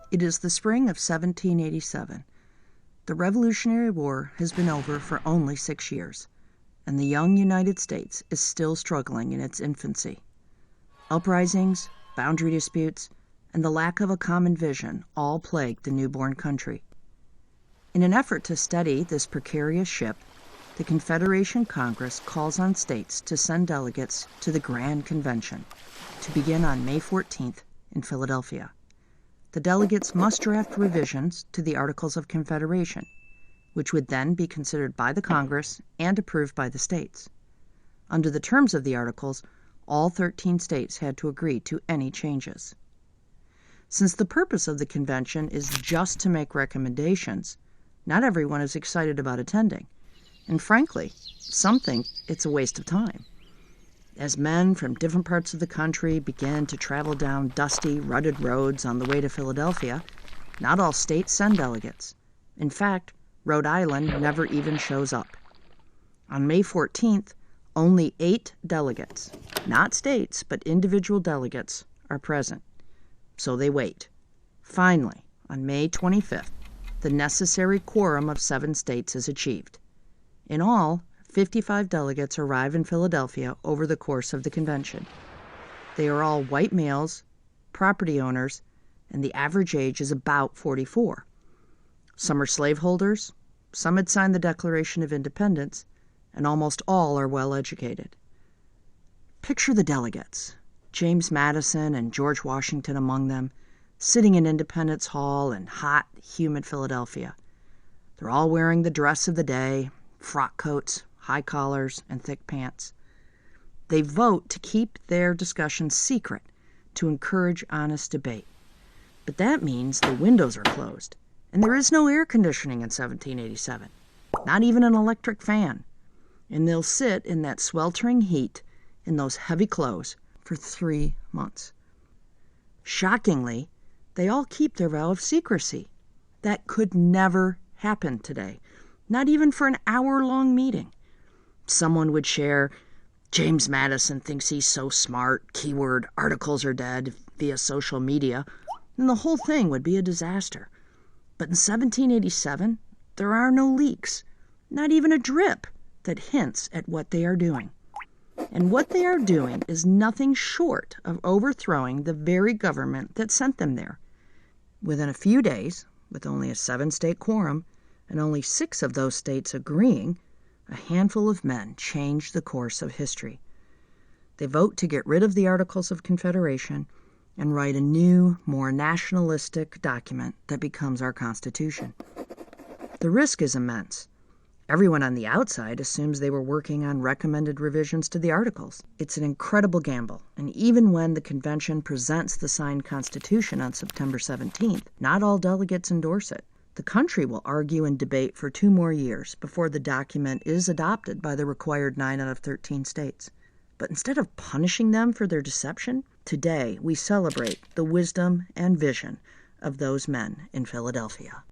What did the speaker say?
It is the spring of 1787. The Revolutionary War has been over for only 6 years, and the young United States is still struggling in its infancy. Uprisings, boundary disputes, and the lack of a common vision all plague the newborn country. In an effort to steady this precarious ship, the Confederation Congress calls on states to send delegates to the Grand Convention to begin on May 14th in Philadelphia. The delegates must draft revisions to the Articles of Confederation, which would then be considered by the Congress and approved by the states. Under the terms of the Articles, all 13 states had to agree to any changes. Since the purpose of the convention is just to make recommendations, not everyone is excited about attending, and frankly, some think it's a waste of time. As men from different parts of the country begin to travel down dusty, rutted roads on the way to Philadelphia, not all states send delegates. In fact, Rhode Island never even shows up. On May 14th, only 8 delegates, not states, but individual delegates, are present. So they wait. Finally, on May 25th, the necessary quorum of 7 states is achieved. In all, 55 delegates arrive in Philadelphia over the course of the convention. They are all white males, property owners, and the average age is about 44. Some are slaveholders, some had signed the Declaration of Independence, and almost all are well educated. Picture the delegates, James Madison and George Washington among them, sitting in Independence Hall in hot, humid Philadelphia. They're all wearing the dress of the day, frock coats, high collars, and thick pants. They vote to keep their discussions secret to encourage honest debate. But that means the windows are closed, and there is no air conditioning in 1787, not even an electric fan. And they'll sit in that sweltering heat in those heavy clothes for 3 months. Shockingly, they all keep their vow of secrecy. That could never happen today, not even for an hour-long meeting. Someone would share, James Madison thinks he's so smart, keyword, articles are dead, via social media, and the whole thing would be a disaster. But in 1787, there are no leaks, not even a drip that hints at what they are doing. And what they are doing is nothing short of overthrowing the very government that sent them there. Within a few days, with only a 7-state quorum, and only 6 of those states agreeing, a handful of men change the course of history. They vote to get rid of the Articles of Confederation and write a new, more nationalistic document that becomes our Constitution. The risk is immense. Everyone on the outside assumes they were working on recommended revisions to the Articles. It's an incredible gamble, and even when the convention presents the signed Constitution on September 17th, not all delegates endorse it. The country will argue and debate for 2 more years before the document is adopted by the required 9 out of 13 states. But instead of punishing them for their deception, today we celebrate the wisdom and vision of those men in Philadelphia.